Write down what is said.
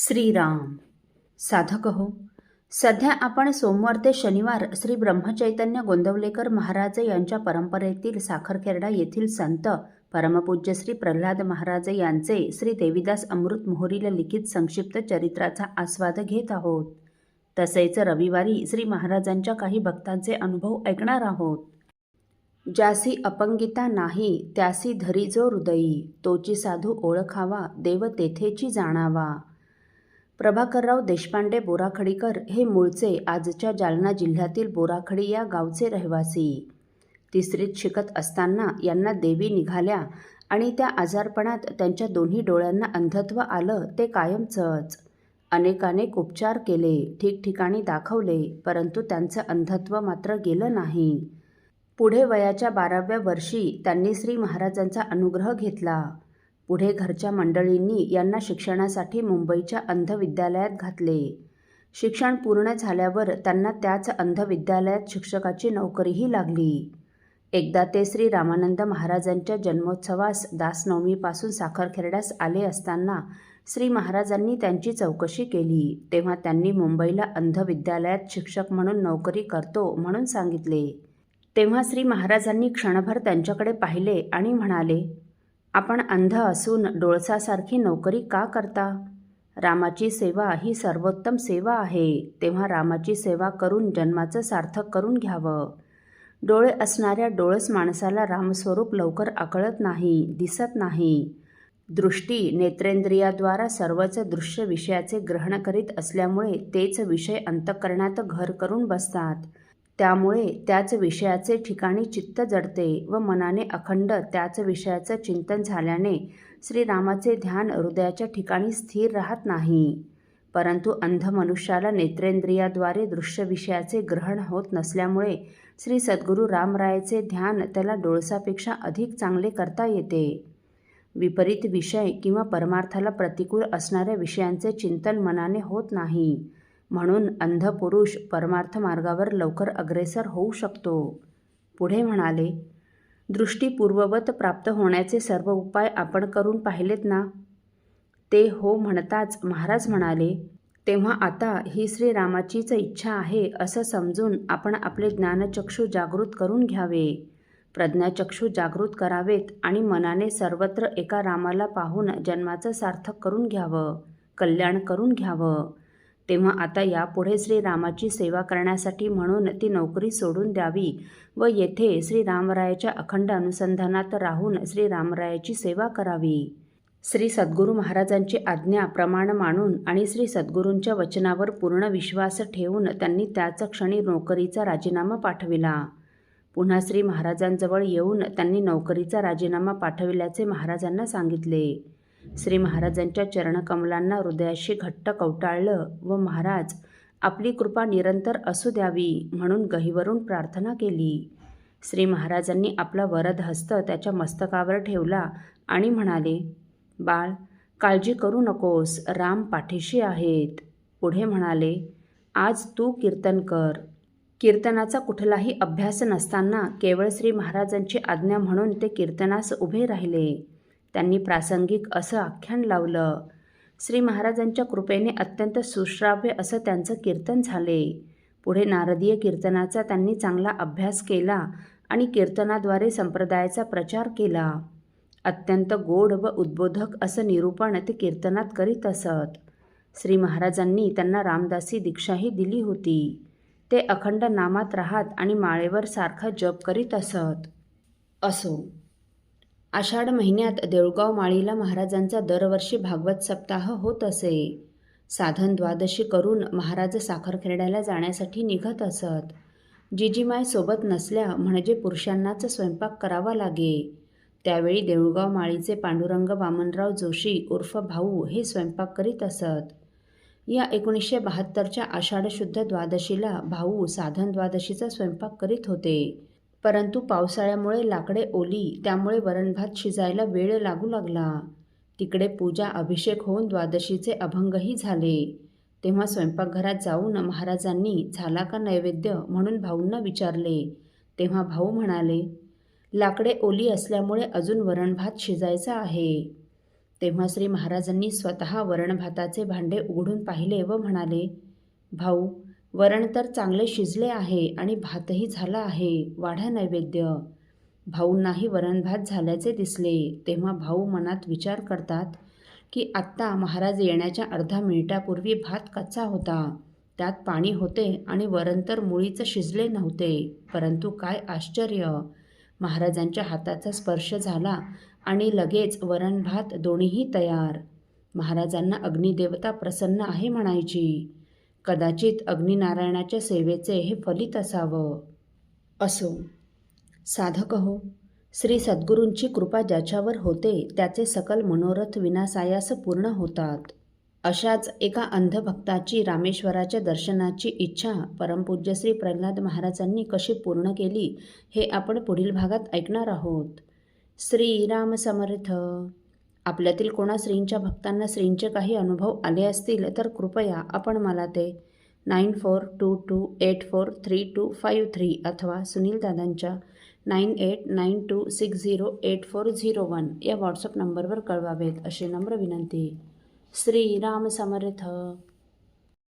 श्रीराम. साधक हो, सध्या आपण सोमवार ते शनिवार श्री ब्रह्मचैतन्य गोंदवलेकर महाराज यांच्या परंपरेतील साखरखेर्डा येथील संत परमपूज्य श्री प्रल्हाद महाराज यांचे श्री देवीदास अमृत मोहोरीला लिखित संक्षिप्त चरित्राचा आस्वाद घेत आहोत. तसेच रविवारी श्री महाराजांच्या काही भक्तांचे अनुभव ऐकणार आहोत. ज्यासी अपंगिता नाही त्यासी धरी जो हृदयी, तोची साधू ओळखावा देव तेथेची जाणावा. प्रभाकरराव देशपांडे बोराखडीकर हे मूळचे आजच्या जालना जिल्ह्यातील बोराखडी या गावचे रहिवासी. तिसरीत शिकत असताना यांना देवी निघाल्या आणि त्या आजारपणात त्यांच्या दोन्ही डोळ्यांना अंधत्व आलं ते कायमचंच. अनेकानेक उपचार केले, ठिकठिकाणी दाखवले, परंतु त्यांचं अंधत्व मात्र गेलं नाही. पुढे वयाच्या 12व्या वर्षी त्यांनी श्री महाराजांचा अनुग्रह घेतला. पुढे घरच्या मंडळींनी यांना शिक्षणासाठी मुंबईच्या अंध विद्यालयात घातले. शिक्षण पूर्ण झाल्यावर त्यांना त्याच अंध विद्यालयात शिक्षकाची नोकरीही लागली. एकदा ते श्री रामानंद महाराजांच्या जन्मोत्सवास दासनवमीपासून साखरखेर्ड्यास आले असताना श्री महाराजांनी त्यांची चौकशी केली. तेव्हा त्यांनी मुंबईला अंध विद्यालयात शिक्षक म्हणून नोकरी करतो म्हणून सांगितले. तेव्हा श्री महाराजांनी क्षणभर त्यांच्याकडे पाहिले आणि म्हणाले, आपण अंध असून डोळसासारखी नोकरी का करता? रामाची सेवा ही सर्वोत्तम सेवा आहे. तेव्हा रामाची सेवा करून जन्माचं सार्थक करून घ्यावं. डोळे असणाऱ्या डोळस माणसाला रामस्वरूप लवकर आकळत नाही, दिसत नाही. दृष्टी नेत्रेंद्रियाद्वारा सर्वच दृश्य विषयाचे ग्रहण करीत असल्यामुळे तेच विषय अंतःकरणात घर करून बसतात. त्यामुळे त्याच विषयाचे ठिकाणी चित्त जडते व मनाने अखंड त्याच विषयाचं चिंतन झाल्याने श्रीरामाचे ध्यान हृदयाच्या ठिकाणी स्थिर राहत नाही. परंतु अंध मनुष्याला नेत्रेंद्रियाद्वारे दृश्य विषयाचे ग्रहण होत नसल्यामुळे श्री सद्गुरू रामरायाचे ध्यान त्याला डोळसापेक्षा अधिक चांगले करता येते. विपरीत विषय किंवा परमार्थाला प्रतिकूल असणाऱ्या विषयांचे चिंतन मनाने होत नाही. म्हणून अंध पुरुष परमार्थ मार्गावर लवकर अग्रेसर होऊ शकतो. पुढे म्हणाले, दृष्टी पूर्ववत प्राप्त होण्याचे सर्व उपाय आपण करून पाहिलेत ना? ते हो म्हणताच महाराज म्हणाले, तेव्हा आता ही श्रीरामाचीच इच्छा आहे असं समजून आपण आपले ज्ञानचक्षु जागृत करून घ्यावे, प्रज्ञाचक्षु जागृत करावेत आणि मनाने सर्वत्र एका रामाला पाहून जन्माचं सार्थक करून घ्यावं, कल्याण करून घ्यावं. तेव्हा आता यापुढे श्रीरामाची सेवा करण्यासाठी म्हणून ती नोकरी सोडून द्यावी व येथे श्रीरामरायाच्या अखंड अनुसंधानात राहून श्रीरामरायाची सेवा करावी. श्री सद्गुरू महाराजांची आज्ञा प्रमाण मानून आणि श्री सद्गुरूंच्या वचनावर पूर्ण विश्वास ठेवून त्यांनी त्याच क्षणी नोकरीचा राजीनामा पाठविला. पुन्हा श्री महाराजांजवळ येऊन त्यांनी नोकरीचा राजीनामा पाठविल्याचे महाराजांना सांगितले. श्री महाराजांच्या चरणकमलांना हृदयाशी घट्ट कवटाळलं व महाराज आपली कृपा निरंतर असू द्यावी म्हणून गहिवरून प्रार्थना केली. श्री महाराजांनी आपला वरद हस्त त्याच्या मस्तकावर ठेवला आणि म्हणाले, बाळ, काळजी करू नकोस, राम पाठीशी आहेत. पुढे म्हणाले, आज तू कीर्तन कर. कीर्तनाचा कुठलाही अभ्यास नसताना केवळ श्री महाराजांची आज्ञा म्हणून ते कीर्तनास उभे राहिले. त्यांनी प्रासंगिक असं आख्यान लावलं. श्री महाराजांच्या कृपेने अत्यंत सुश्राव्य असं त्यांचं कीर्तन झाले. पुढे नारदीय कीर्तनाचा त्यांनी चांगला अभ्यास केला आणि कीर्तनाद्वारे संप्रदायाचा प्रचार केला. अत्यंत गोड व उद्बोधक असं निरूपण ते कीर्तनात करीत असत. श्री महाराजांनी त्यांना रामदासी दीक्षाही दिली होती. ते अखंड नामात राहत आणि माळेवर सारखा जप करीत असत. असो, आषाढ महिन्यात देऊळगाव माळीला महाराजांचा दरवर्षी भागवत सप्ताह होत असे. साधन द्वादशी करून महाराज साखरखेर्ड्याला जाण्यासाठी निघत असत. जिजीमाय सोबत नसल्या म्हणजे पुरुषांनाच स्वयंपाक करावा लागे. त्यावेळी देऊळगाव माळीचे पांडुरंग वामनराव जोशी उर्फ भाऊ हे स्वयंपाक करीत असत. या 1972च्या आषाढ शुद्ध द्वादशीला भाऊ साधन द्वादशीचा स्वयंपाक करीत होते. परंतु पावसाळ्यामुळे लाकडे ओली, त्यामुळे वरणभात शिजायला वेळ लागू लागला. तिकडे पूजा अभिषेक होऊन द्वादशीचे अभंगही झाले. तेव्हा स्वयंपाकघरात जाऊन महाराजांनी झाला का नैवेद्य म्हणून भाऊंना विचारले. तेव्हा भाऊ म्हणाले, लाकडे ओली असल्यामुळे अजून वरणभात शिजायचा आहे. तेव्हा श्री महाराजांनी स्वतः वरण भाताचे भांडे उघडून पाहिले व म्हणाले, भाऊ, वरण तर चांगले शिजले आहे आणि भातही झाला आहे, वाढा नैवेद्य. भाऊंनाही वरण भात झाल्याचे दिसले. तेव्हा भाऊ मनात विचार करतात की आत्ता महाराज येण्याच्या अर्धा मिनिटापूर्वी भात कच्चा होता, त्यात पाणी होते आणि वरण तर मुळीच शिजले नव्हते. परंतु काय आश्चर्य, महाराजांच्या हाताचा स्पर्श झाला आणि लगेच वरण भात दोन्हीही तयार. महाराजांना अग्निदेवता प्रसन्न आहे म्हणायची. कदाचित अग्निनारायणाच्या सेवेचे हे फलित असावं. असो, साधक हो, श्री सद्गुरूंची कृपा ज्याच्यावर होते त्याचे सकल मनोरथ विनासायास पूर्ण होतात. अशाच एका अंधभक्ताची रामेश्वराच्या दर्शनाची इच्छा परमपूज्य श्री प्रल्हाद महाराजांनी कशी पूर्ण केली हे आपण पुढील भागात ऐकणार आहोत. श्रीराम समर्थ. आपल्यातील कोणा श्रींच्या भक्तांना श्रींचे काही अनुभव आले असतील तर कृपया आपण मला ते 9422843253 अथवा सुनील दादांच्या 9892608401 या व्हॉट्सअप नंबरवर कळवावेत अशी नम्र विनंती. श्रीराम समर्थ.